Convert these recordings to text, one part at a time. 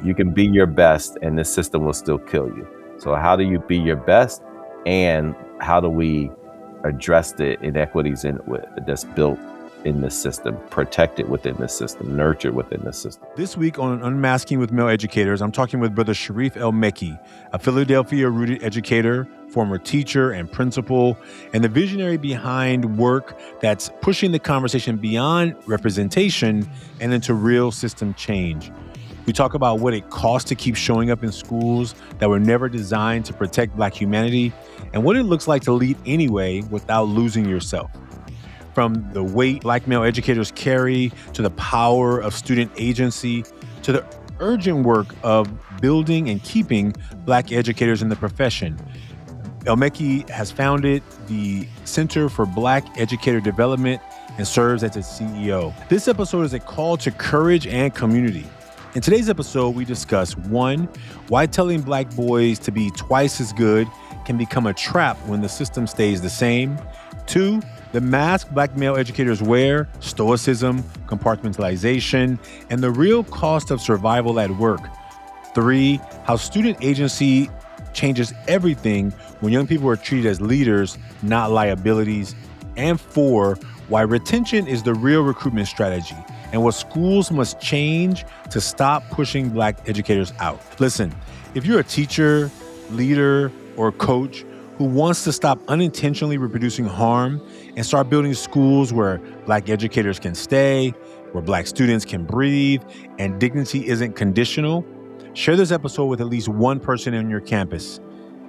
You can be your best and this system will still kill you. So how do you be your best, and how do we address the inequities that's built in this system, protect it within this system, nurture within this system? This week on Unmasking with Male Educators, I'm talking with Brother Sharif El-Mekki, a Philadelphia-rooted educator, former teacher and principal, and the visionary behind work that's pushing the conversation beyond representation and into real system change. We talk about what it costs to keep showing up in schools that were never designed to protect Black humanity, and what it looks like to lead anyway without losing yourself. From the weight Black male educators carry, to the power of student agency, to the urgent work of building and keeping Black educators in the profession. El-Mekki has founded the Center for Black Educator Development and serves as its CEO. This episode is a call to courage and community. In today's episode, we discuss 1, why telling Black boys to be twice as good can become a trap when the system stays the same. 2, the mask Black male educators wear, stoicism, compartmentalization, and the real cost of survival at work. 3, how student agency changes everything when young people are treated as leaders, not liabilities. And 4, why retention is the real recruitment strategy and what schools must change to stop pushing Black educators out. Listen, if you're a teacher, leader, or coach who wants to stop unintentionally reproducing harm and start building schools where Black educators can stay, where Black students can breathe, and dignity isn't conditional, share this episode with at least one person on your campus,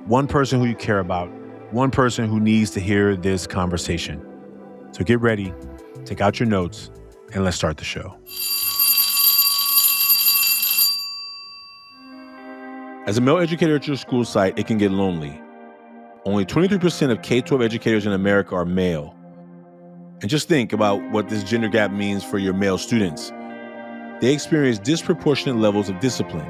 one person who you care about, one person who needs to hear this conversation. So get ready, take out your notes, and let's start the show. As a male educator at your school site, it can get lonely. Only 23% of K-12 educators in America are male. And just think about what this gender gap means for your male students. They experience disproportionate levels of discipline.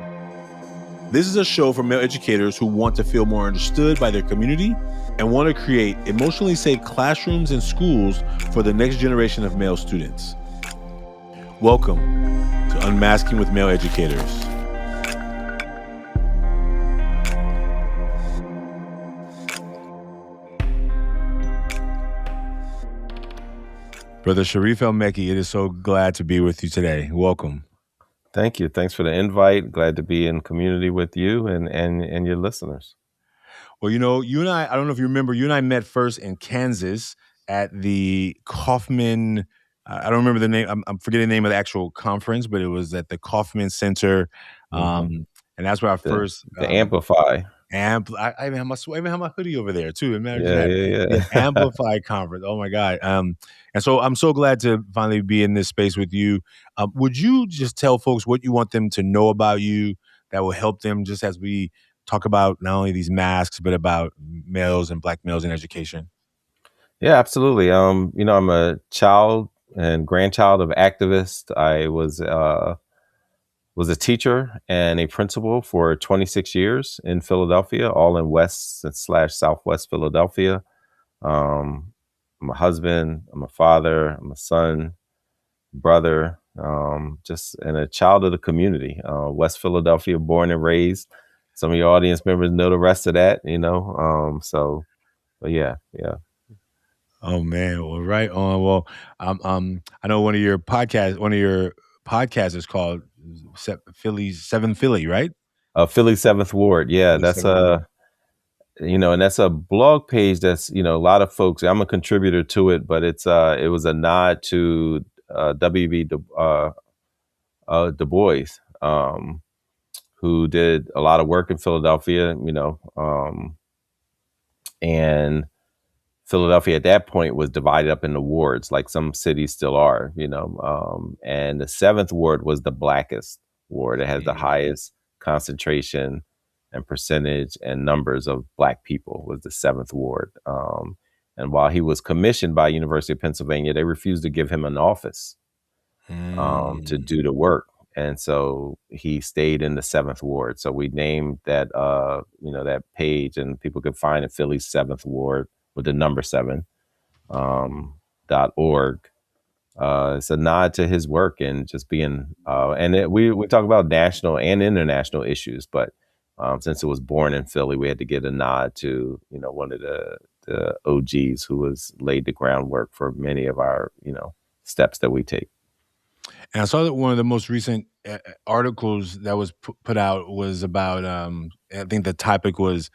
This is a show for male educators who want to feel more understood by their community and want to create emotionally safe classrooms and schools for the next generation of male students. Welcome to Unmasking with Male Educators. Brother Sharif El-Mekki, it is so glad to be with you today. Welcome. Thank you. Thanks for the invite. Glad to be in community with you and your listeners. Well, you know, you and I don't know if you remember, you and I met first in Kansas at the Kaufman, I don't remember the name, I'm forgetting the name of the actual conference, but it was at the Kaufman Center. And that's where our first... The Amplify. I even have my hoodie over there too. Imagine that. The Amplify conference. Oh my God. And so I'm so glad to finally be in this space with you. Would you just tell folks what you want them to know about you that will help them, just as we talk about not only these masks, but about males and Black males in education? Yeah, absolutely. I'm a child and grandchild of activists. I was a teacher and a principal for 26 years in Philadelphia, all in West/Southwest Philadelphia. I'm a husband, I'm a father, I'm a son, brother, and a child of the community. West Philadelphia, born and raised. Some of your audience members know the rest of that, but yeah. Oh man, well, right on. Well, I know one of your podcasts is called Seventh Philly, right? Philly 7th Ward. Yeah, that's and that's a blog page that's, a lot of folks, I'm a contributor to it, but it was a nod to W.B. Du Bois, who did a lot of work in Philadelphia, and Philadelphia at that point was divided up into wards, like some cities still are, and the 7th Ward was the blackest ward. It has the highest concentration and percentage and numbers of Black people, was the 7th Ward. And while he was commissioned by University of Pennsylvania, they refused to give him an office to do the work. And so he stayed in the 7th Ward. So we named that, that page, and people could find it, Philly's 7th Ward with the number 7, .org. it's a nod to his work and just being we talk about national and international issues, but since it was born in Philly, we had to get a nod to one of the OGs who has laid the groundwork for many of our steps that we take. And I saw that one of the most recent articles that was put out was about, I think the topic was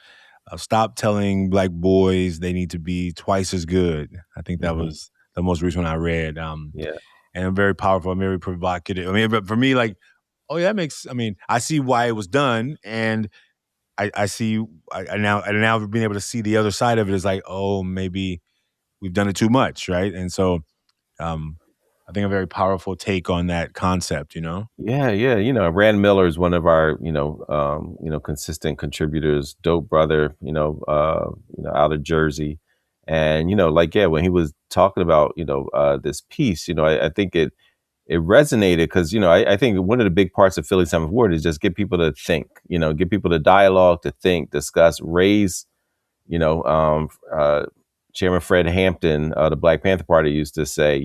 stop telling Black boys they need to be twice as good. I think that Hmm. was the most recent one I read. Yeah, And very powerful, very provocative. I mean, but for me, like, oh, yeah, that makes, I mean, I see why it was done. And I see, I now being able to see the other side of it is like, oh, maybe we've done it too much. Right. And so, um, I think a very powerful take on that concept, you know? yeah. Rand Miller is one of our consistent contributors. Dope brother, out of Jersey, and like yeah, when he was talking about this piece, I think it resonated because I think one of the big parts of Philly Seventh Ward is just get people to think, get people to dialogue, to think, discuss, raise. You know, Chairman Fred Hampton, the Black Panther Party, used to say,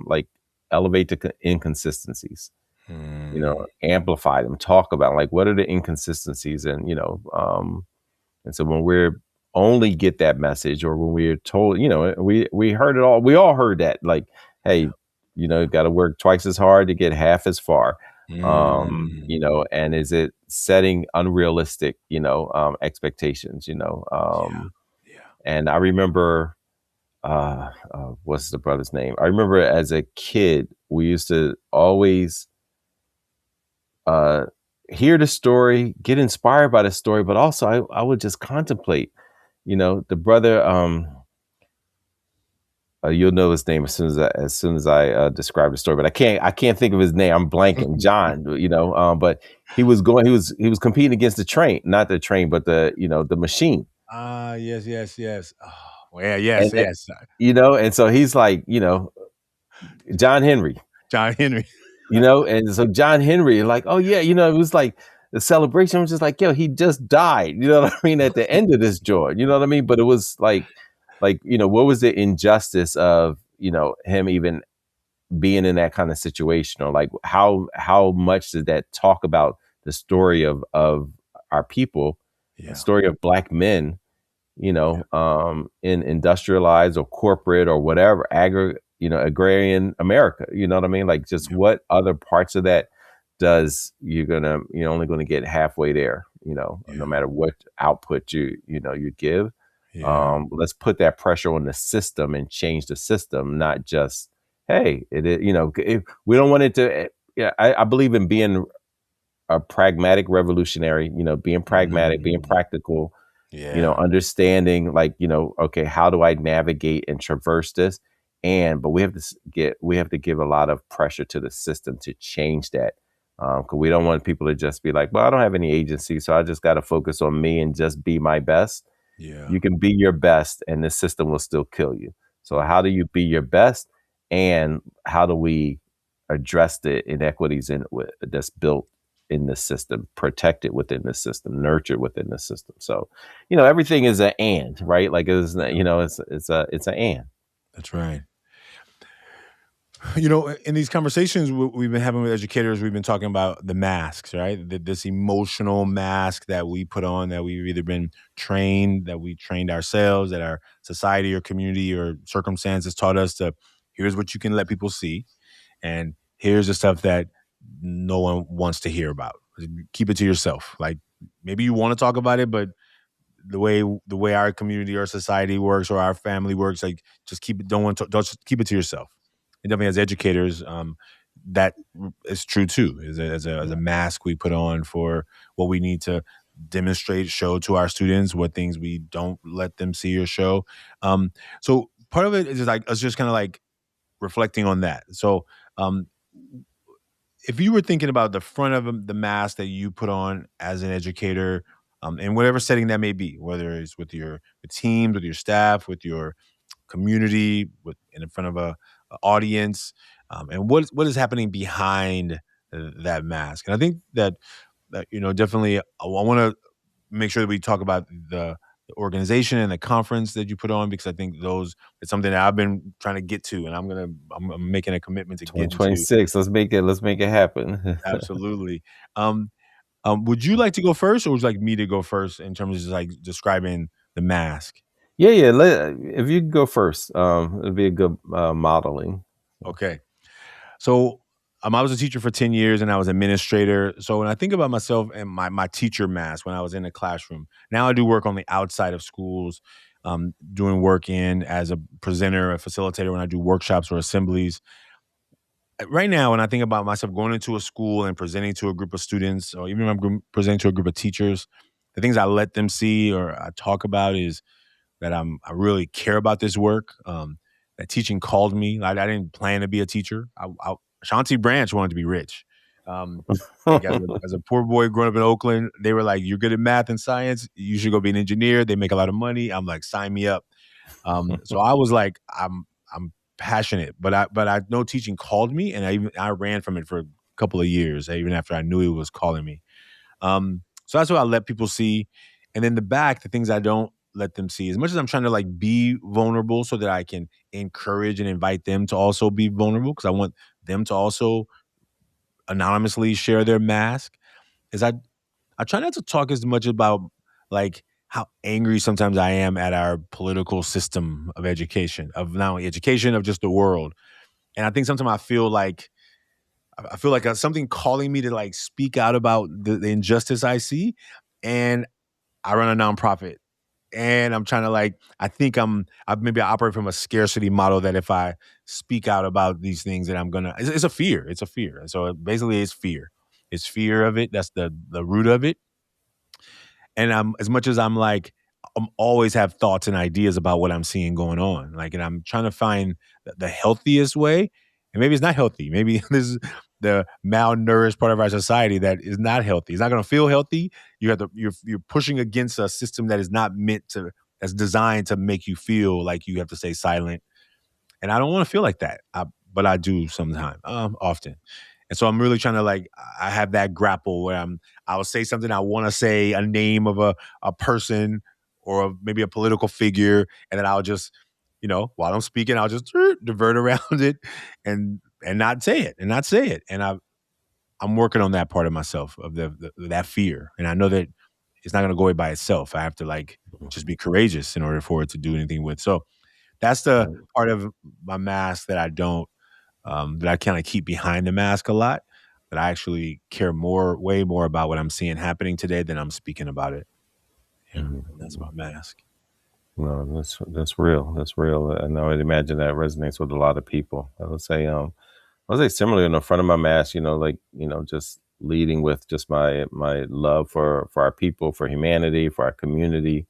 like elevate the inconsistencies. Mm, Amplify them, talk about like what are the inconsistencies, and and so when we're only get that message, or when we're told, we heard it all. We all heard that, like, hey, got to work twice as hard to get half as far. mm, And is it setting unrealistic, expectations, yeah, yeah. and I remember, what's the brother's name? I remember as a kid, we used to always uh, hear the story, get inspired by the story, but also I would just contemplate, the brother. You'll know his name as soon as I describe the story, but I can't think of his name. I'm blanking. John, but he was competing against the train, not the train, but the machine, Ah, yes, yes, yes. Oh, well, yeah, yes, and yes. and so he's like, John Henry, John Henry. and so John Henry, like, oh yeah, it was like the celebration was just like, yo, he just died, you know what I mean, at the end of this joy, you know what I mean? But it was like, what was the injustice of, him even being in that kind of situation, or like how much did that talk about the story of our people, the Yeah, story of Black men, in industrialized or corporate or whatever, agrarian America. You know what I mean? Like, just yeah, what other parts of that you're only gonna get halfway there, no yeah, matter what output you give. yeah, Let's put that pressure on the system and change the system, not just, hey, if we don't want it to. Yeah, I believe in being a pragmatic revolutionary. Being pragmatic, being mm, practical, yeah, understanding, like, okay, how do I navigate and traverse this? But we have to give a lot of pressure to the system to change that. Because we don't want people to just be like, well, I don't have any agency, so I just got to focus on me and just be my best. yeah, You can be your best and the system will still kill you. So how do you be your best, and how do we address the inequities that's built in the system, protect it within the system, nurture within the system? So, everything is an and, right? Like, it's not, yeah. it's an and. That's right. In these conversations we've been having with educators, we've been talking about the masks, right? This emotional mask that we put on, that we've either been trained, that we trained ourselves, that our society or community or circumstances taught us to. Here's what you can let people see, and here's the stuff that no one wants to hear about. Keep it to yourself. Like, maybe you want to talk about it, but the way our community or society works or our family works, like, just keep it. Don't just keep it to yourself. And definitely as educators, that is true too. As a Yeah. mask we put on for what we need to demonstrate, show to our students, what things we don't let them see or show. So part of it is just like us just kind of like reflecting on that. So, um, if you were thinking about the front of the mask that you put on as an educator, in whatever setting that may be, whether it's with your with teams, with your staff, with your community, with in front of a audience, and what is happening behind that mask. And I think that definitely I want to make sure that we talk about organization and the conference that you put on, because I think those it's something that I've been trying to get to, and I'm making a commitment to getting to. 2026. Let's make it happen. Absolutely. Um, would you like to go first, or would you like me to go first in terms of just like describing the mask? Yeah, yeah. If you could go first, it'd be a good modeling. Okay. So I was a teacher for 10 years and I was administrator. So when I think about myself and my teacher mask when I was in the classroom, now I do work on the outside of schools, doing work in as a presenter, a facilitator when I do workshops or assemblies. Right now, when I think about myself going into a school and presenting to a group of students, or even if I'm presenting to a group of teachers, the things I let them see or I talk about is that I really care about this work. That teaching called me. I didn't plan to be a teacher. Ashanti Branch wanted to be rich. Like as a poor boy growing up in Oakland, they were like, "You're good at math and science. You should go be an engineer. They make a lot of money." I'm like, "Sign me up." So I was like, I'm passionate, but I know teaching called me, and I ran from it for a couple of years, even after I knew it was calling me. So that's what I let people see. And then the back, the things I don't let them see, as much as I'm trying to like be vulnerable so that I can encourage and invite them to also be vulnerable, because I want them to also anonymously share their mask, is I try not to talk as much about like how angry sometimes I am at our political system of education, of not only education, of just the world. And I think sometimes I feel like something calling me to like speak out about the injustice I see. And I run a nonprofit, and I'm trying to like, maybe I operate from a scarcity model that if I speak out about these things that it's a fear. It's a fear. And so basically it's fear. It's fear of it. That's the root of it. And I'm as much as I'm like, I'm always have thoughts and ideas about what I'm seeing going on. Like, and I'm trying to find the healthiest way. And maybe it's not healthy. Maybe this is the malnourished part of our society that is not healthy. It's not going to feel healthy. You're pushing against a system that is not meant to, that's designed to make you feel like you have to stay silent. And I don't want to feel like that. But I do sometimes, often. And so I'm really trying to like, I have that grapple where I'll say something I want to say, a name of a person or maybe a political figure, and then I'll just, while I'm speaking, I'll just divert around it and not say it and not say it. And I'm working on that part of myself of that fear, and I know that it's not going to go away by itself. I have to like just be courageous in order for it to do anything with. So that's the Right. part of my mask that I don't that I kind of keep behind the mask a lot. That I actually care way more about what I'm seeing happening today than I'm speaking about it. Yeah, and that's my Mhm. mask. No, that's real. That's real, and I would imagine that resonates with a lot of people. I would say similarly in the front of my mask, like just leading with just my love for our people, for humanity, for our community.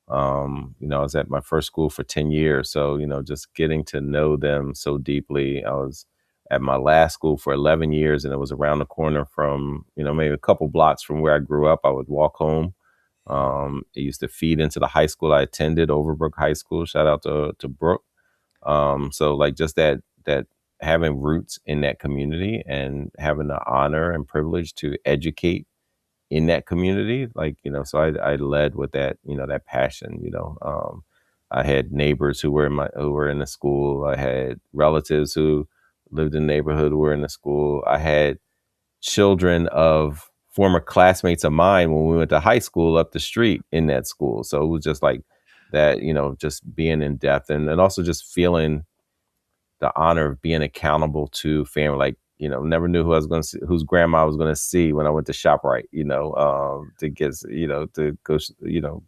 I was at my first school for 10 years, so just getting to know them so deeply. I was at my last school for 11 years, and it was around the corner from maybe a couple blocks from where I grew up. I would walk home. It used to feed into the high school I attended, Overbrook High School. Shout out to Brooke. So like just that having roots in that community and having the honor and privilege to educate in that community, like so I led with that, that passion. I had neighbors who were in the school. I had relatives who lived in the neighborhood who were in the school. I had children of former classmates of mine when we went to high school up the street in that school. So it was just like that, just being in depth and also just feeling the honor of being accountable to family. Like, never knew who I was going to see, whose grandma I was going to see when I went to ShopRite, to get, to go,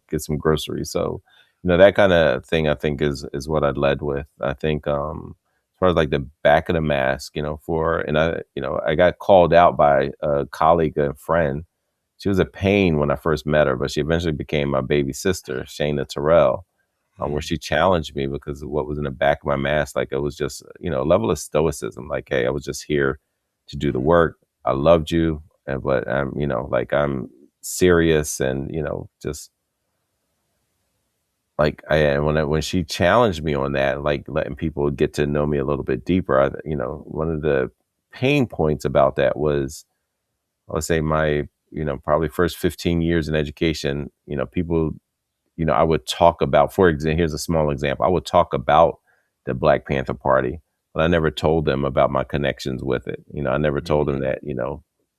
get some groceries. So, that kind of thing I think is what I led with. I think, as far as like the back of the mask, and I got called out by a colleague and friend. She was a pain when I first met her, but she eventually became my baby sister, Shayna Terrell, where Mm. she challenged me because of what was in the back of my mask. Like it was just, a level of stoicism. Like, hey, I was just here to do the work. I loved you, but I'm, like I'm serious and, just like when she challenged me on that, like letting people get to know me a little bit deeper. One of the pain points about that was, I would say my, probably first 15 years in education, people I would talk about, for example, here's a small example. I would talk about the Black Panther Party, but I never told them about my connections with it. I never told them that,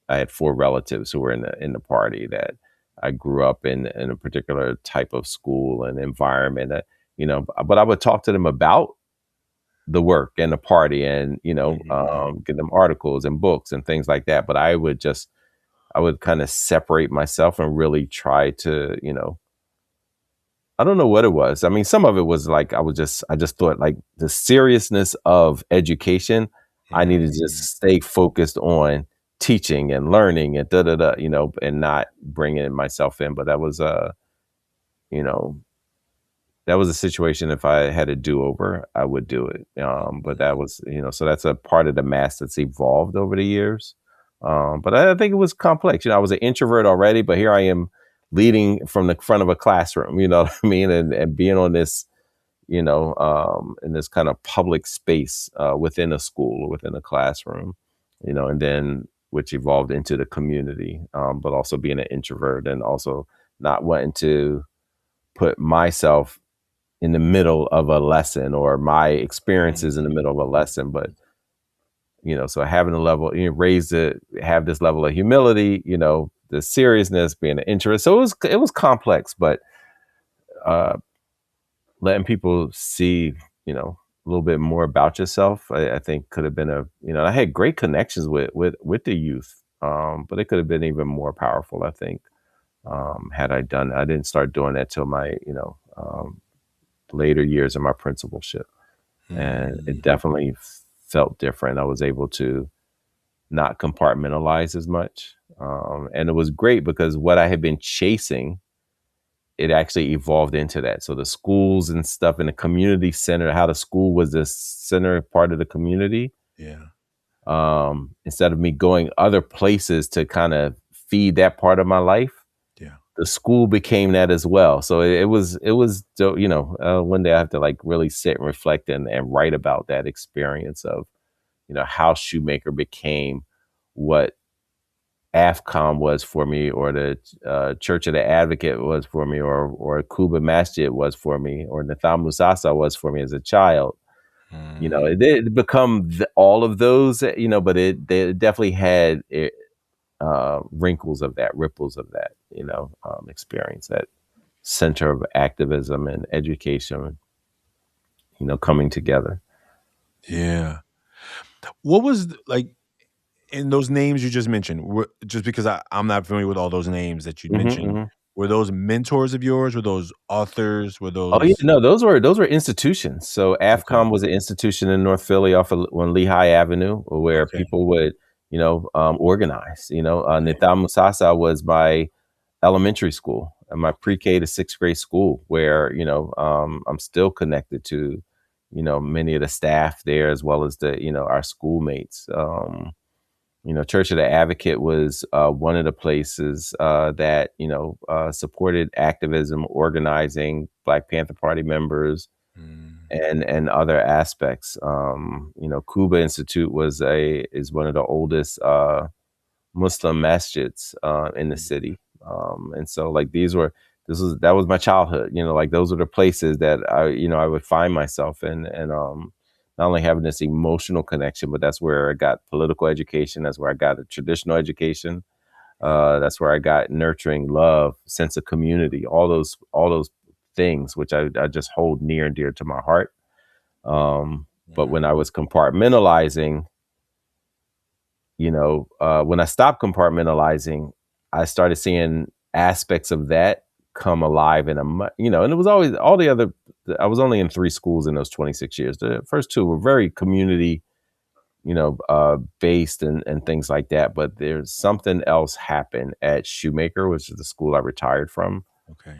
I had 4 relatives who were in the party, that I grew up in a particular type of school and environment, but I would talk to them about the work and the party, and, give them articles and books and things like that. But I would kind of separate myself and really try to, I don't know what it was. I mean, some of it was like, I just thought, like, the seriousness of education, I needed to just stay focused on teaching and learning and and not bringing myself in. But you know, that was a situation. If I had a do-over, I would do it. But that was, so that's a part of the mass that's evolved over the years. But I think it was complex. I was an introvert already, but here I am leading from the front of a classroom, you know what I mean? And being on this, in this kind of public space within a school, within a classroom, and then which evolved into the community, but also being an introvert and also not wanting to put myself in the middle of a lesson or my experiences in the middle of a lesson. But, so having a level, have this level of humility, the seriousness, being an interest. So it was complex, but letting people see, a little bit more about yourself, I think could have been I had great connections with the youth, but it could have been even more powerful, I think, had I done. I didn't start doing that till my, later years of my principalship. And it definitely felt different. I was able to not compartmentalize as much. And it was great because what I had been chasing, it actually evolved into that. So the schools and stuff in the community center, how the school was the center part of the community. Yeah. Instead of me going other places to kind of feed that part of my life, the school became that as well. So it was, one day I have to like really sit and reflect and write about that experience of, how Shoemaker became what AFCOM was for me, or the Church of the Advocate was for me, or Kuba Masjid was for me, or Natham Musasa was for me as a child. It did become all of those, but they definitely had wrinkles of that, ripples of that, experience, that center of activism and education, coming together. Yeah. What was like in those names you just mentioned? Just because I'm not familiar with all those names that you mentioned, were those mentors of yours? Were those authors? Were Oh yeah, those no, those were institutions. So okay? AFCOM was an institution in North Philly off of on Lehigh Avenue, where Okay. people would, organize. Nitham Musasa was my elementary school and my pre-K to 6th grade school, where I'm still connected to, many of the staff there, as well as the our schoolmates. Church of the Advocate was one of the places that supported activism, organizing, Black Panther Party members, and other aspects. Kuba Institute is one of the oldest Muslim masjids in the city, and so like that was my childhood. Like those are the places that I would find myself in, and not only having this emotional connection, but that's where I got political education. That's where I got a traditional education. That's where I got nurturing, love, sense of community, all those things, which I just hold near and dear to my heart. But when I was compartmentalizing, when I stopped compartmentalizing, I started seeing aspects of that come alive in and it was always all the other. I was only in 3 schools in those 26 years. The first 2 were very community, based and things like that. But there's something else happened at Shoemaker, which is the school I retired from, Okay.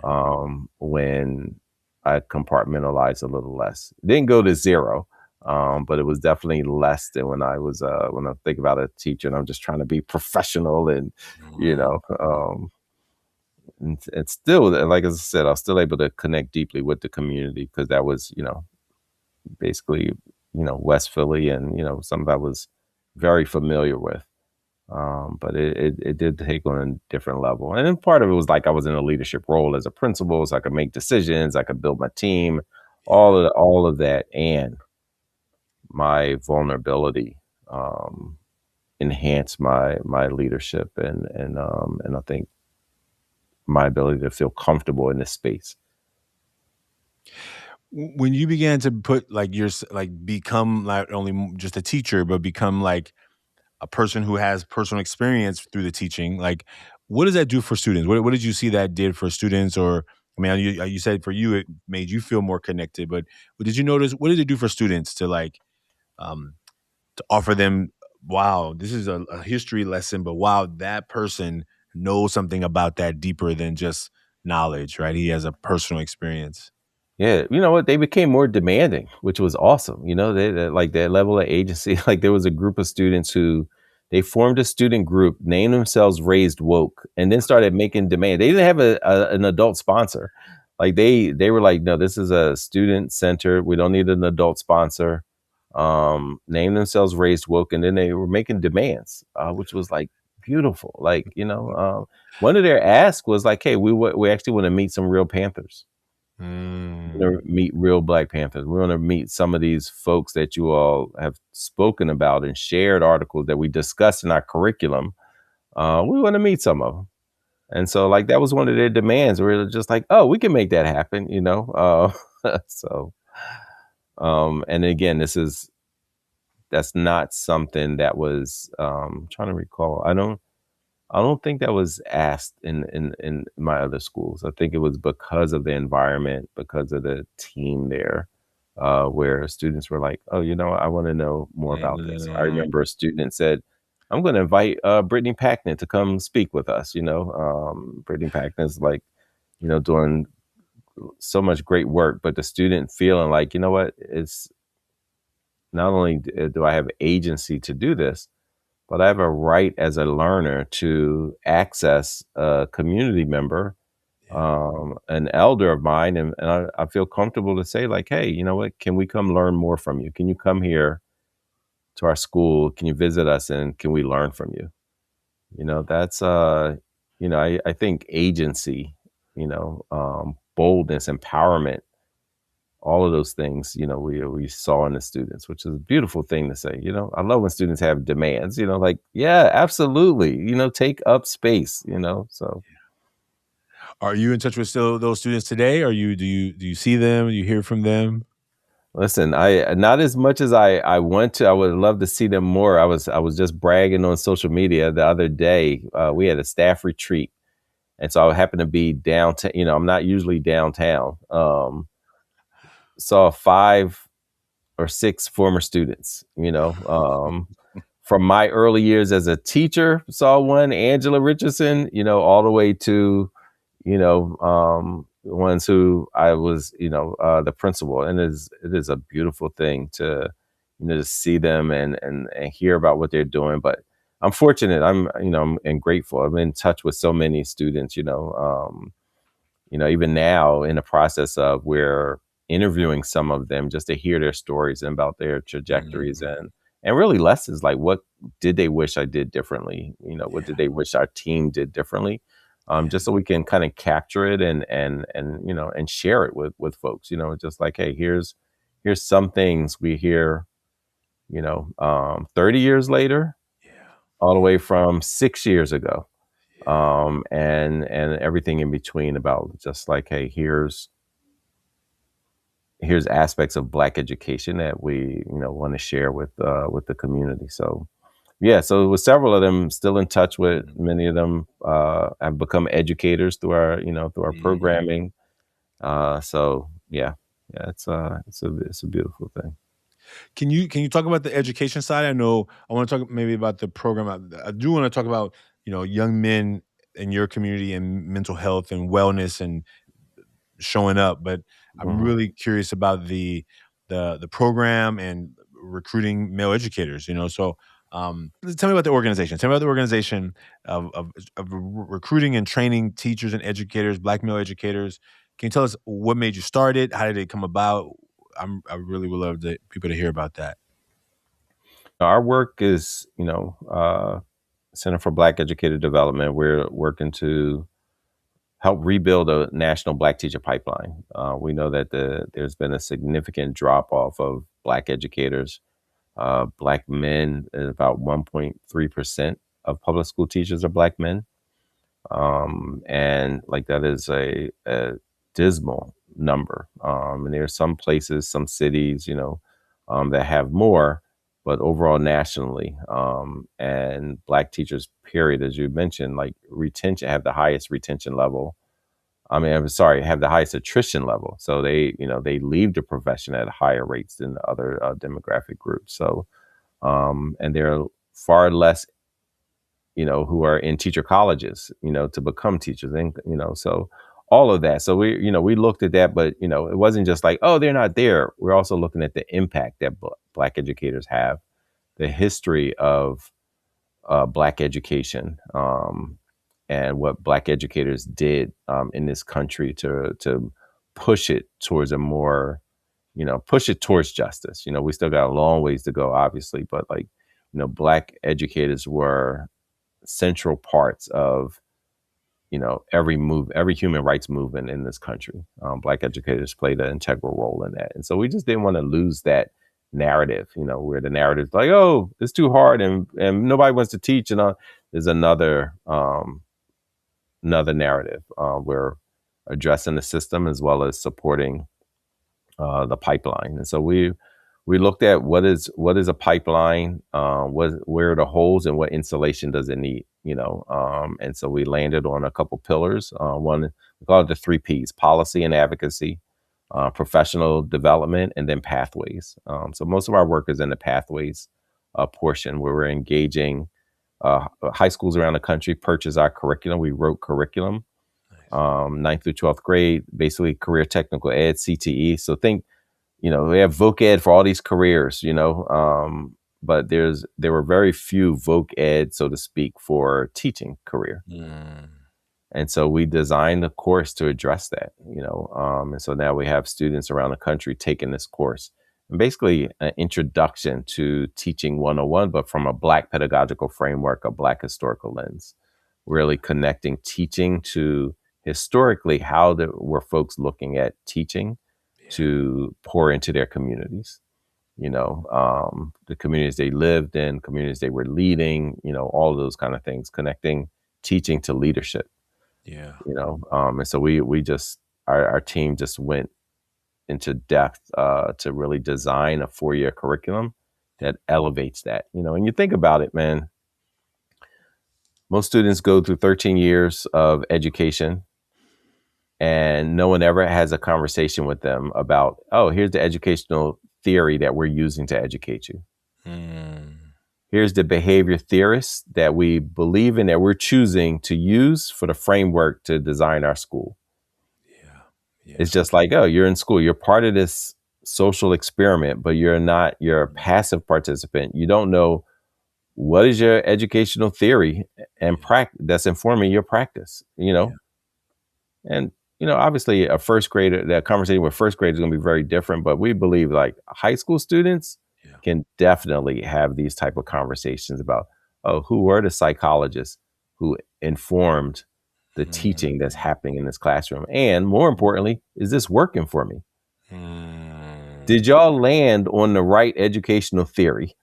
when I compartmentalized a little less. Didn't go to 0, but it was definitely less than when I was when I think about a teacher and I'm just trying to be professional and and still, like as I said, I was still able to connect deeply with the community, because that was basically West Philly, and something I was very familiar with. But it did take on a different level. And then part of it was like I was in a leadership role as a principal, so I could make decisions, I could build my team, Yeah. all of that, and my vulnerability um, enhanced my leadership and I think my ability to feel comfortable in this space. When you began to put like like become not only just a teacher, but become like a person who has personal experience through the teaching, like what does that do for students? What did you see that did for students? Or I mean, you said for you it made you feel more connected, but what did you notice? What did it do for students to like um, to offer them? Wow, this is a history lesson, but wow, that person knows something about that deeper than just knowledge, right? He has a personal experience. Yeah, you know what? They became more demanding, which was awesome. Like that level of agency. Like there was a group of students who they formed a student group, named themselves Raised Woke, and then started making demand. They didn't have an adult sponsor. Like they were like, no, this is a student center. We don't need an adult sponsor. Named themselves Raised Woke, and then they were making demands, which was like beautiful. Like one of their asks was like, hey, we actually want to meet some real Panthers. We Mm. wanna meet real Black Panthers. We wanna meet some of these folks that you all have spoken about and shared articles that we discussed in our curriculum. We wanna meet some of them. And so, like, that was one of their demands. We were just like, "Oh, we can make that happen," you know? So, and again, that's not something that was, trying to recall. I don't think that was asked in my other schools. I think it was because of the environment, because of the team there, where students were like, "Oh, I want to know more about this." I Mm. remember a student said, "I'm going to invite Brittany Packnett to come speak with us." Brittany Packnett's like, doing so much great work, but the student feeling like, you know what, it's not only do I have agency to do this, but I have a right as a learner to access a community member, Yeah. an elder of mine, and I feel comfortable to say, like, hey, you know what? Can we come learn more from you? Can you come here to our school? Can you visit us, and can we learn from you? That's I think agency, boldness, empowerment, all of those things, we saw in the students, which is a beautiful thing to say. I love when students have demands, like, yeah, absolutely, take up space, so Are you in touch with still those students today? Are you do you see them? Do you hear from them? listen, I not as much as I want to. I would love to see them more. I was just bragging on social media the other day. We had a staff retreat, and so I happened to be downtown. I'm not usually downtown. Saw 5 or 6 former students, from my early years as a teacher, saw one, Angela Richardson, all the way to, the ones who I was, the principal. And it is a beautiful thing to, to see them and hear about what they're doing. But I'm fortunate. I'm grateful. I'm in touch with so many students, even now in the process of we're interviewing some of them just to hear their stories and about their trajectories Mhm. and really lessons like what did they wish I did differently? What Yeah, did they wish our team did differently? yeah, Just so we can kind of capture it and share it with folks. Just like, hey, here's some things we hear. 30 years later, yeah, all the yeah, way from 6 years ago, yeah, and everything in between about just like, hey, here's aspects of Black education that we want to share with the community. So yeah, so with several of them still in touch with, mhm, many of them have become educators through our mhm. programming. So yeah, it's a beautiful thing. Can you talk about the education side? I know I want to talk maybe about the program. I do want to talk about young men in your community and mental health and wellness and showing up, but I'm Mhm. really curious about the program and recruiting male educators. So tell me about the organization. Tell me about the organization of recruiting and training teachers and educators, Black male educators. Can you tell us what made you start it? How did it come about? I really would love people to hear about that. Our work is Center for Black Educator Development, we're working to help rebuild a national Black teacher pipeline. We know that there's been a significant drop off of Black educators. Black men, about 1.3% of public school teachers are Black men. And like that is a dismal number. And there are some places, some cities, that have more, but overall nationally, and Black teachers, period, as you mentioned, like retention, have the highest retention level. I mean, I'm sorry, have the highest attrition level. So they leave the profession at higher rates than other demographic groups. So, and there are far less who are in teacher colleges, to become teachers. And, so all of that. So we looked at that, but, it wasn't just like, oh, they're not there. We're also looking at the impact that Black educators have, the history of Black education, and what Black educators did in this country to push it towards a more, push it towards justice. We still got a long ways to go, obviously, but like, Black educators were central parts of every human rights movement in this country. Black educators played an integral role in that, and so we just didn't want to lose that narrative. Where the narrative's like, oh, it's too hard and nobody wants to teach, and there's another narrative. We're addressing the system as well as supporting the pipeline, and so we looked at what is a pipeline, where are the holes, and what insulation does it need, and so we landed on a couple pillars. One, we call it the 3 Ps: policy and advocacy, professional development, and then pathways. So most of our work is in the pathways portion, where we're engaging high schools around the country purchase our curriculum. We wrote curriculum, Nice. 9th through 12th grade, basically career technical ed, CTE. So think, we have voc ed for all these careers, but there were very few voc ed, so to speak, for teaching career. And so we designed a course to address that, and so now we have students around the country taking this course, and basically an introduction to teaching 101, but from a Black pedagogical framework, a Black historical lens, really connecting teaching to historically how were folks looking at teaching to pour into their communities, the communities they lived in, communities they were leading, all of those kind of things, connecting teaching to leadership. Yeah. And so we just, our team just went into depth to really design a 4-year curriculum that elevates that, and you think about it, man, most students go through 13 years of education, and no one ever has a conversation with them about, oh, here's the educational theory that we're using to educate you. Here's the behavior theorists that we believe in, that we're choosing to use for the framework to design our school. Yeah. It's just like, oh, you're in school, you're part of this social experiment, but you're a passive participant. You don't know what is your educational theory and practice that's informing your practice, And, obviously a first grader, that conversation with first grade is going to be very different, but we believe like high school students can definitely have these type of conversations about, oh, who were the psychologists who informed the teaching that's happening in this classroom? And more importantly, is this working for me? Did y'all land on the right educational theory?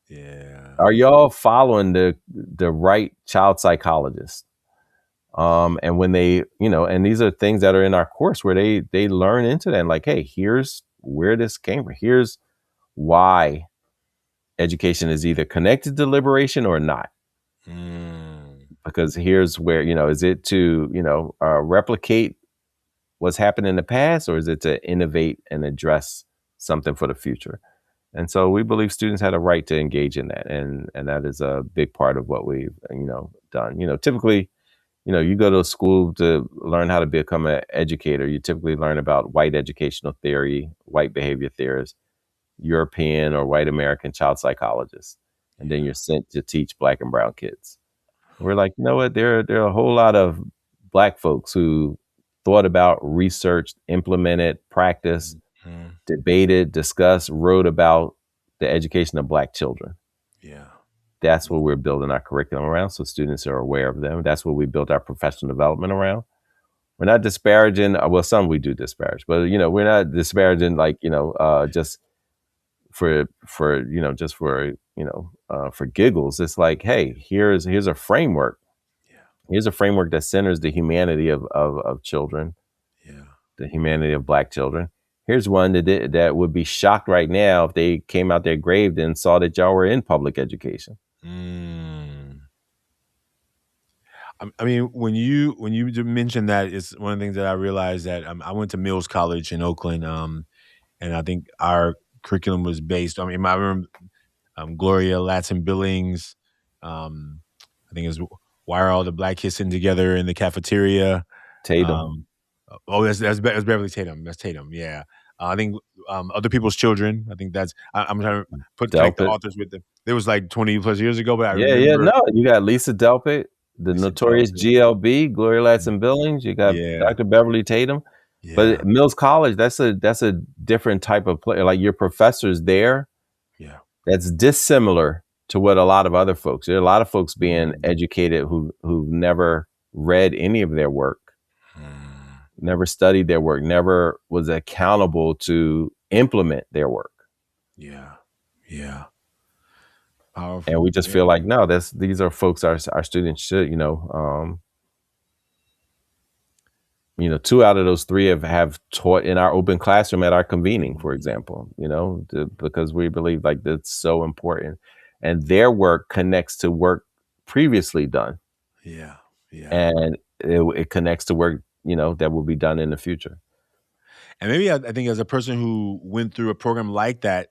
Yeah. Are y'all following the right child psychologist? And when they, and these are things that are in our course where they learn into that, and like, hey, here's where this came from. Here's why education is either connected to liberation or not. Because here's where, is it to, replicate what's happened in the past, or is it to innovate and address something for the future? And so we believe students had a right to engage in that. And that is a big part of what we've, done. Typically, you go to a school to learn how to become an educator. You typically learn about white educational theory, white behavior theorists, European or white American child psychologists, and then you're sent to teach Black and brown kids. We're like, you know what? There are a whole lot of Black folks who thought about, researched, implemented, practiced, debated, discussed, wrote about the education of Black children. Yeah. That's what we're building our curriculum around, so students are aware of them. That's what we built our professional development around. We're not disparaging. Well, some we do disparage, but we're not disparaging just for giggles. It's like, hey, here's a framework. Yeah. Here's a framework that centers the humanity of children, Yeah. the humanity of Black children. Here's one that would be shocked right now if they came out their grave and saw that y'all were in public education. Mm. I mean, when you mentioned that, it's one of the things that I realized that I went to Mills College in Oakland, and I think our curriculum was based. I mean, I remember Gloria Latson Billings. I think it was why are all the Black kids sitting together in the cafeteria? Tatum, Um, oh, that's Beverly Tatum. That's Tatum. Yeah. I think other people's children. I think that's. I'm trying to connect the Delpit. authors with them. It was like 20 plus years ago, but I Yeah. remember No, you got Lisa Delpit, the Lisa notorious Delpit. GLB, Gloria Latson Billings. You got Yeah. Dr. Beverly Tatum. Yeah. But Mills College, that's a different type of play. Like your professors there, Yeah. that's dissimilar to what a lot of other folks. There are a lot of folks being Mm. educated who've never read any of their work, Mm. never studied their work, never was accountable to implement their work. Yeah. Yeah. And we Powerful. just Yeah. feel like, no, these are folks our students should, 2 out of those 3 have taught in our open classroom at our convening, for example, because we believe like that's so important. And their work connects to work previously done. Yeah. Yeah. And it connects to work, that will be done in the future. And maybe I think as a person who went through a program like that,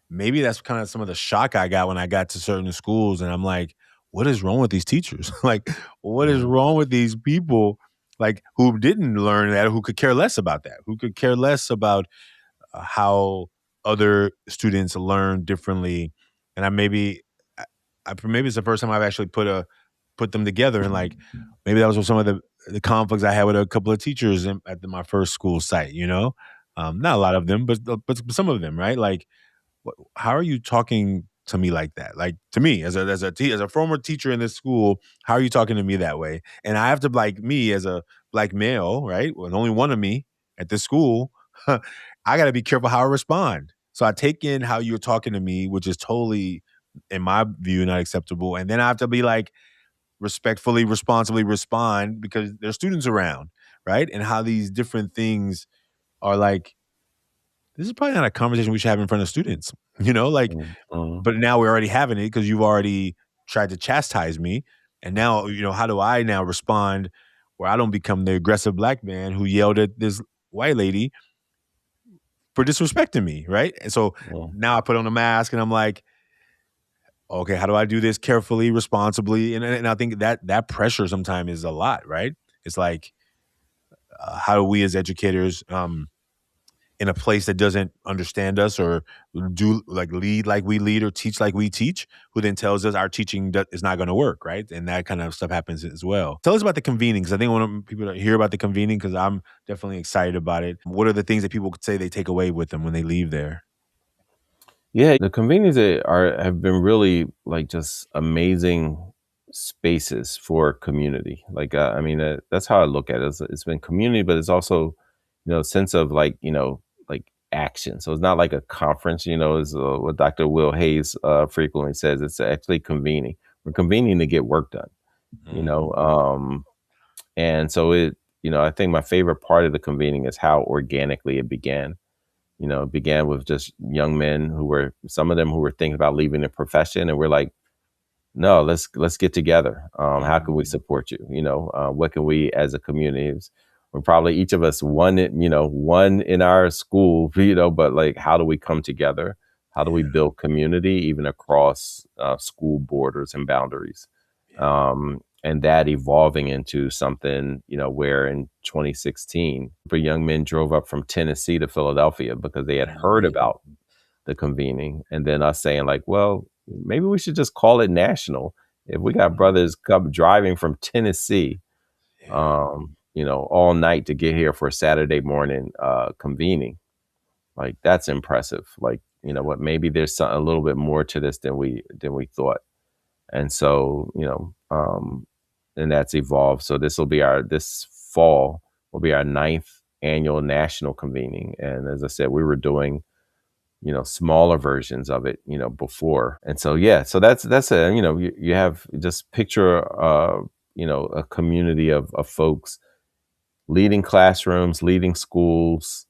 maybe that's kind of some of the shock I got when I got to certain schools, and I'm like, what is wrong with these teachers? Like, what is Mhm. wrong with these people? Like, who didn't learn that, who could care less about that, who could care less about how other students learn differently. And maybe it's the first time I've actually put them together, and like maybe that was with some of the conflicts I had with a couple of teachers my first school site. Not a lot of them, but some of them, right? Like, how are you talking to me like that? Like, to me as a former teacher in this school, how are you talking to me that way? And I have to, like, me as a Black male, right? Well, only one of me at this school. I got to be careful how I respond. So I take in how you're talking to me, which is totally, in my view, not acceptable. And then I have to be like, respectfully, responsibly respond because there's students around, right? And how these different things are like, this is probably not a conversation we should have in front of students, like, Mhm. but now we're already having it because you've already tried to chastise me. And now, how do I now respond where I don't become the aggressive Black man who yelled at this white lady for disrespecting me, right? And so Mhm. now I put on a mask and I'm like, okay, how do I do this carefully, responsibly? And I think that pressure sometimes is a lot, right? It's like, how do we as educators, in a place that doesn't understand us or do like lead like we lead or teach like we teach, who then tells us our teaching is not going to work, right? And that kind of stuff happens as well. Tell us about the convening, because I think I want people to hear about the convening because I'm definitely excited about it. What are the things that people could say they take away with them when they leave there? Yeah, the convenings have been really like just amazing spaces for community. Like, I mean, that's how I look at it. It's been community, but it's also, a sense of like, like action. So it's not like a conference, is what Dr. Will Hayes frequently says. It's actually convening. We're convening to get work done, you Mm, know. And so I think my favorite part of the convening is how organically it began. It began with just young men some of them who were thinking about leaving the profession, and we're like, no, let's get together. How can we mm, support you? What can we as a community? We're probably each of us one in our school, but like, how do we come together? How do we yeah, build community even across school borders and boundaries? yeah, And that evolving into something, where in 2016, young men drove up from Tennessee to Philadelphia because they had heard mm, about the convening, and then us saying like, well, maybe we should just call it national. If we got mm, brothers come driving from Tennessee, yeah, all night to get here for a Saturday morning convening, like that's impressive. Like, yeah, what? Maybe there's a little bit more to this than we thought. And so, and that's evolved. So this fall will be our ninth annual national convening. And as I said, we were doing, smaller versions of it, before. And so, yeah, so that's a, you have just picture, a community of folks leading classrooms, leading schools,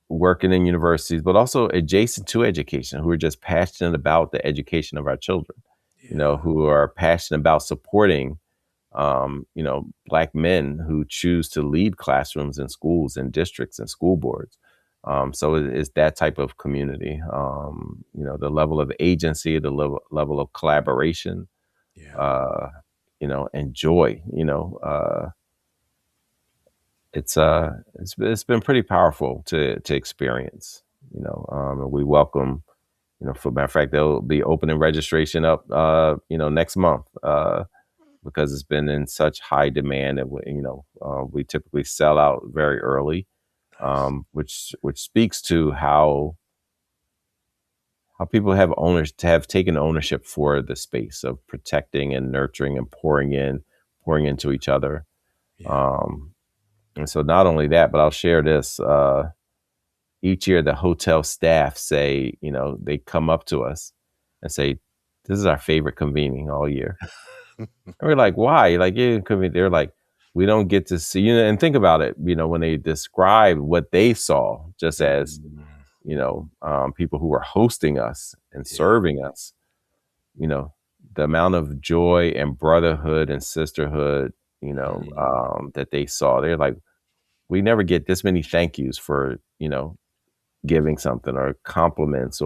working in universities, but also adjacent to education, who are just passionate about the education of our children, who are passionate about supporting, Black men who choose to lead classrooms in schools and districts and school boards. So it's that type of community, the level of agency, the level of collaboration, uh, and joy, it's been pretty powerful to experience, and we welcome, for matter of fact, they'll be opening registration up, next month, because it's been in such high demand, and we typically sell out very early, which speaks to how people have taken ownership for the space of protecting and nurturing and pouring into each other. And so not only that, but I'll share this. Each year, the hotel staff say, they come up to us and say, "This is our favorite convening all year." And we're like, "Why?" Like, yeah, they're like, "We don't get to see," and think about it, when they describe what they saw, just as, people who were hosting us and serving us, the amount of joy and brotherhood and sisterhood, that they saw. They're like, "We never get this many thank yous for, giving something or compliments,"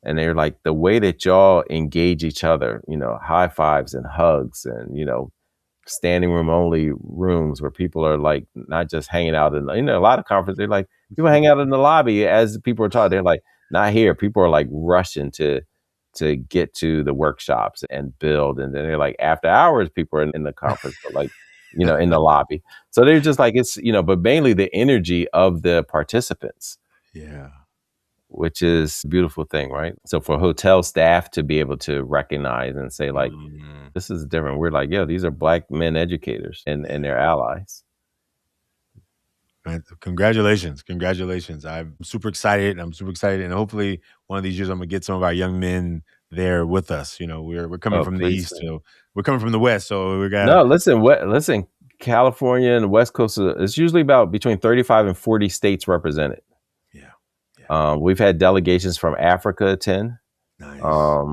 and they're like, "The way that y'all engage each other, high fives and hugs, and, standing room only rooms where people are like not just hanging out in, a lot of conferences, they're like, people hang out in the lobby as people are talking. They're like, not here. People are like rushing to get to the workshops and build. And then they're like, after hours, people are in the conference, but like, in the lobby. So they're just like, it's, but mainly the energy of the participants, which is a beautiful thing, right? So for hotel staff to be able to recognize and say, like, this is different. We're like, yo, these are Black men educators and their allies. Man, congratulations. I'm super excited. And hopefully one of these years I'm gonna get some of our young men there with us. We're coming Oh, from the please. east, so we're coming from the west. So we got No, listen, California and the West Coast, it's usually about between 35 and 40 states represented. We've had delegations from Africa attend. Nice.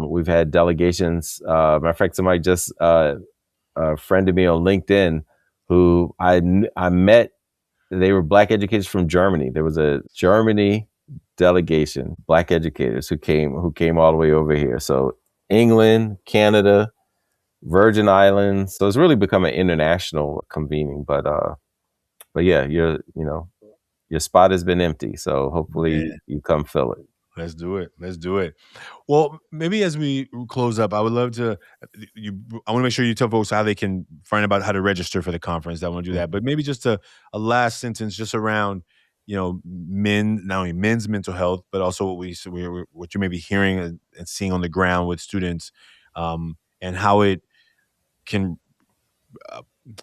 We've had delegations. Matter of fact, somebody just friended me on LinkedIn who I met. They were Black educators from Germany. There was a Germany delegation, Black educators who came all the way over here. So England, Canada, Virgin Islands. So it's really become an international convening. But yeah, your spot has been empty. So hopefully you come fill it. Let's do it. Well, maybe as we close up, I would love to. I want to make sure you tell folks how they can find about how to register for the conference. I want to do that, but maybe just a last sentence just around, not only men's mental health, but also what you may be hearing and seeing on the ground with students, and how it can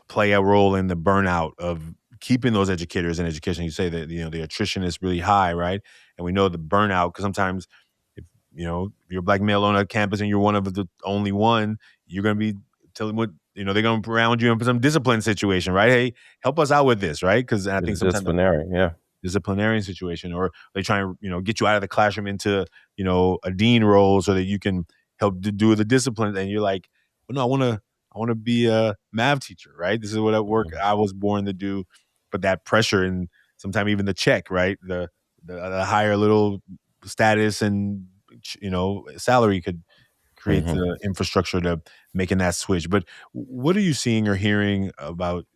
play a role in the burnout of keeping those educators in education. You say that the attrition is really high, right? And we know the burnout because sometimes if you're a Black male on a campus and you're one of the only one, you're going to be telling what they're going to round you in for some discipline situation, right? Hey, help us out with this, right? Because I think It's sometimes disciplinary, yeah. disciplinarian situation, or they try and get you out of the classroom into a dean role so that you can help to do the discipline, and you're like, well, no, I want to be a math teacher, right? This is what at work I was born to do. But that pressure and sometimes even the check, right? The higher little status and salary could create the infrastructure to making that switch. But what are you seeing or hearing about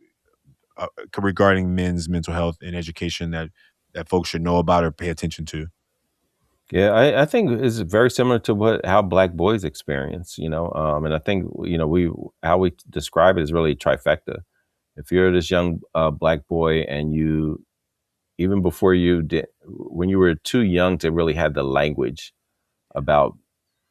regarding men's mental health and education that folks should know about or pay attention to? Yeah, I think it's very similar to how Black boys experience, and I think how we describe it is really trifecta. If you're this young Black boy and you, even before you did, when you were too young to really have the language about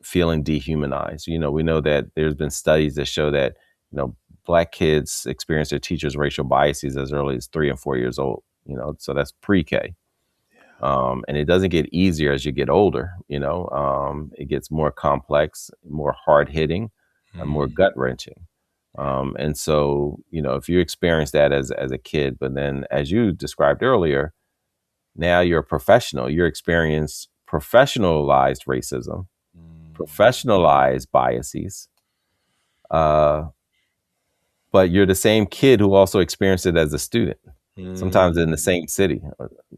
feeling dehumanized. You know, we know that there's been studies that show that, you know, Black kids experience their teachers' racial biases as early as 3 and 4 years old, you know, so that's pre-K. And it doesn't get easier as you get older, you know, it gets more complex, more hard hitting, and more gut wrenching. And so, you know, if you experience that as a kid, but then as you described earlier, now you're a professional, you experience professionalized racism, professionalized biases, uh, but you're the same kid who also experienced it as a student, sometimes in the same city,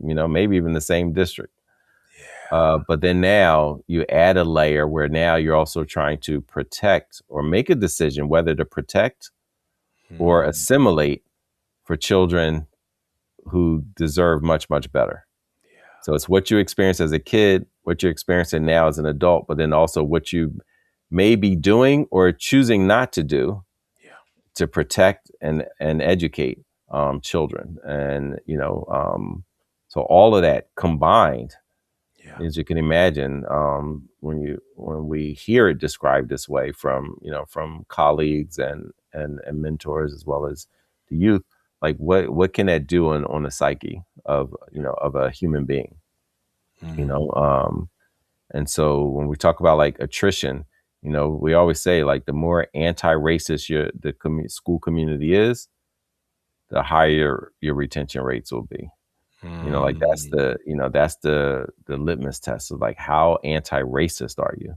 you know, maybe even the same district. But then now you add a layer where now you're also trying to protect or make a decision whether to protect or assimilate for children who deserve much, much better. So it's what you experienced as a kid, what you're experiencing now as an adult, but then also what you may be doing or choosing not to do to protect and educate children. And, you know, so all of that combined, as you can imagine, when we hear it described this way from, you know, from colleagues and mentors as well as the youth, like what can that do on the psyche of, you know, of a human being, you know? And so when we talk about like attrition, you know, we always say like the more anti-racist the school community is, the higher your retention rates will be. You know, like that's the, you know, that's the litmus test of like how anti-racist are you?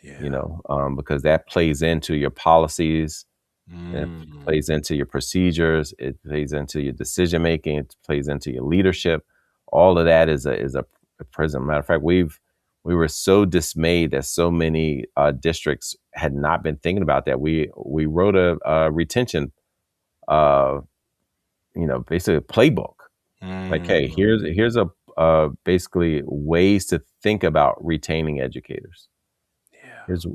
You know, because that plays into your policies, it plays into your procedures, it plays into your decision making, it plays into your leadership. All of that is a prism. Matter of fact, we were so dismayed that so many districts had not been thinking about that. We wrote a retention, you know, basically a playbook. Like, hey, here's a basically ways to think about retaining educators.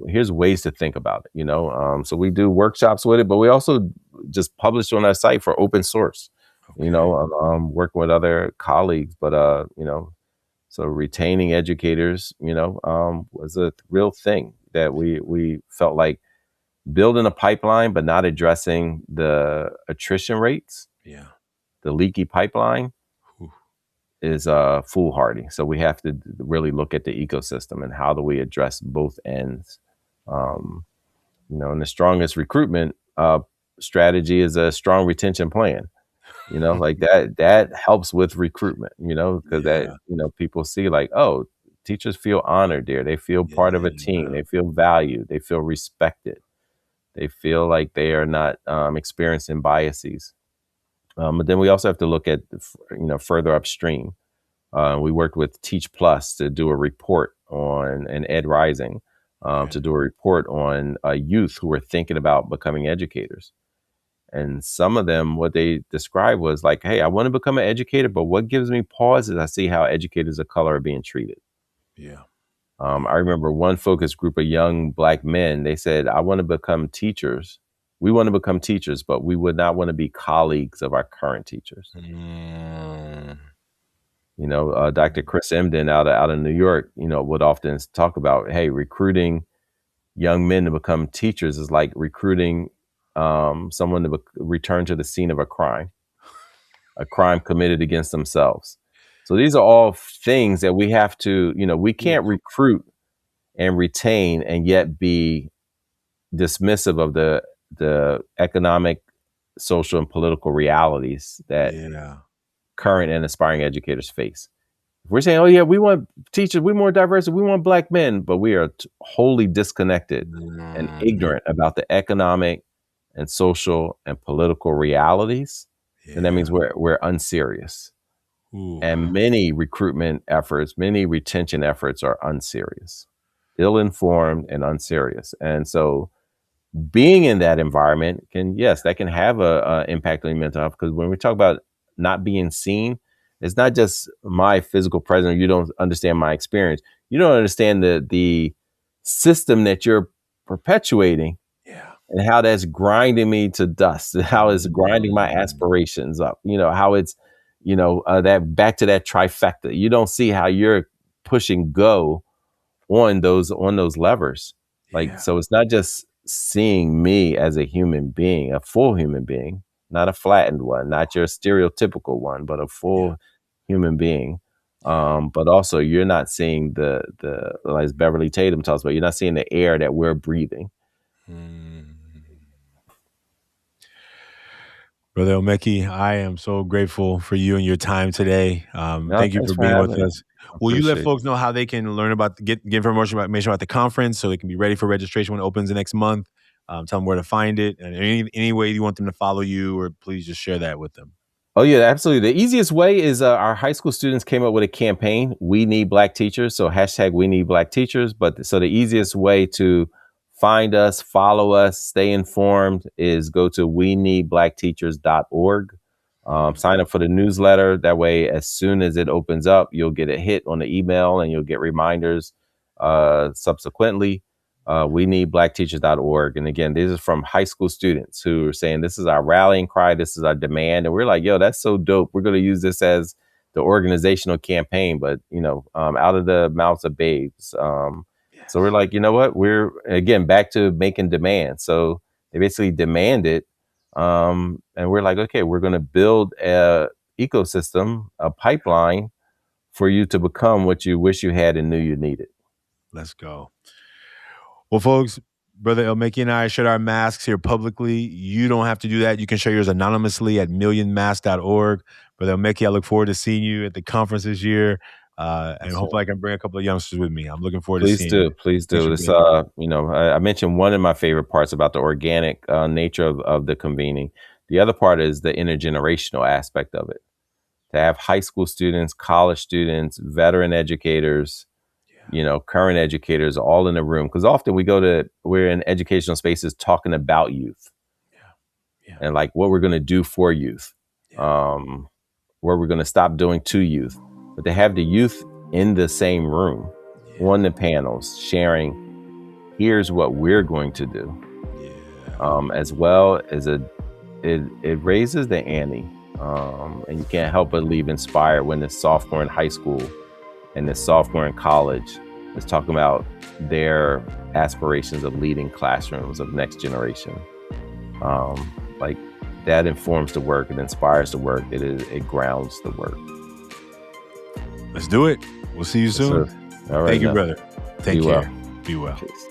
Here's ways to think about it, you know. So we do workshops with it, but we also just publish on our site for open source, you know, working with other colleagues. But you know, so retaining educators, you know, was a real thing that we felt like building a pipeline, but not addressing the attrition rates, the leaky pipeline is foolhardy. So we have to really look at the ecosystem and how do we address both ends. You know, and the strongest recruitment strategy is a strong retention plan. You know, like that helps with recruitment. You know, because that, you know, people see like, oh, teachers feel honored there. They feel part of a team. They feel valued. They feel respected. They feel like they are not experiencing biases. But then we also have to look at, you know, further upstream. We worked with Teach Plus to do a report on, and Ed Rising to do a report on youth who were thinking about becoming educators. And some of them, what they described was like, hey, I want to become an educator, but what gives me pause is I see how educators of color are being treated. I remember one focus group of young Black men, they said, I want to become teachers. We want to become teachers, but we would not want to be colleagues of our current teachers. You know, Dr. Chris Emden out of New York, you know, would often talk about, hey, recruiting young men to become teachers is like recruiting someone to return to the scene of a crime committed against themselves. So these are all things that we have to, you know, we can't recruit and retain and yet be dismissive of the economic, social, and political realities that current and aspiring educators face. If we're saying, oh yeah, we want teachers, we more diverse, we want Black men, but we are wholly disconnected and ignorant about the economic and social and political realities, then that means we're unserious. And many recruitment efforts, many retention efforts are unserious, ill-informed and unserious. And so being in that environment that can have a impact on your mental health. Because when we talk about not being seen, it's not just my physical presence. You don't understand my experience. You don't understand the system that you're perpetuating and how that's grinding me to dust, and how it's grinding my aspirations up. You know, how it's, you know, that back to that trifecta. You don't see how you're pushing go on those levers. Like, Yeah. so it's not just seeing me as a human being, a full human being, not a flattened one, not your stereotypical one, but a Yeah. full human being. Yeah. But also you're not seeing the as Beverly Tatum talks about, you're not seeing the air that we're breathing. Mm. Brother El-Mekki, I am so grateful for you and your time today. No, Thank you thanks for for being with having me. us. I Will you let appreciate it. folks know how they can learn about get information about the conference so they can be ready for registration when it opens the next month? Tell them where to find it and any way you want them to follow you, or please just share that with them. Oh yeah, absolutely. The easiest way is our high school students came up with a campaign. We need Black teachers. So hashtag We Need Black Teachers. But so the easiest way to find us, follow us, stay informed is go to WeNeedBlackTeachers.org. Sign up for the newsletter. That way, as soon as it opens up, you'll get a hit on the email and you'll get reminders subsequently. WeNeedBlackTeachers.org. And again, this is from high school students who are saying this is our rallying cry, this is our demand. And we're like, yo, that's so dope. We're going to use this as the organizational campaign, but out of the mouths of babes. So we're like, you know what? We're again back to making demands. So they basically demanded, and we're like, okay, we're going to build a ecosystem, a pipeline for you to become what you wish you had and knew you needed. Let's go. Well, folks, Brother El-Mekki and I shared our masks here publicly. You don't have to do that. You can share yours anonymously at millionmask.org. Brother El-Mekki, I look forward to seeing you at the conference this year. And hopefully I can bring a couple of youngsters with me. I'm looking forward to Please seeing you. do. Please Thanks do. for This, being here. I mentioned one of my favorite parts about the organic nature of the convening. The other part is the intergenerational aspect of it. To have high school students, college students, veteran educators, current educators all in a room. Because often we're in educational spaces talking about youth and like what we're going to do for youth, what we're going to stop doing to youth. But to have the youth in the same room, on the panels, sharing, here's what we're going to do, as well as it raises the ante. And you can't help but leave inspired when this sophomore in high school and this sophomore in college is talking about their aspirations of leading classrooms of next generation. Like that informs the work, it inspires the work, it grounds the work. Let's do it. We'll see you soon. All right, Thank you, brother. Take care. Well. Be well. Peace.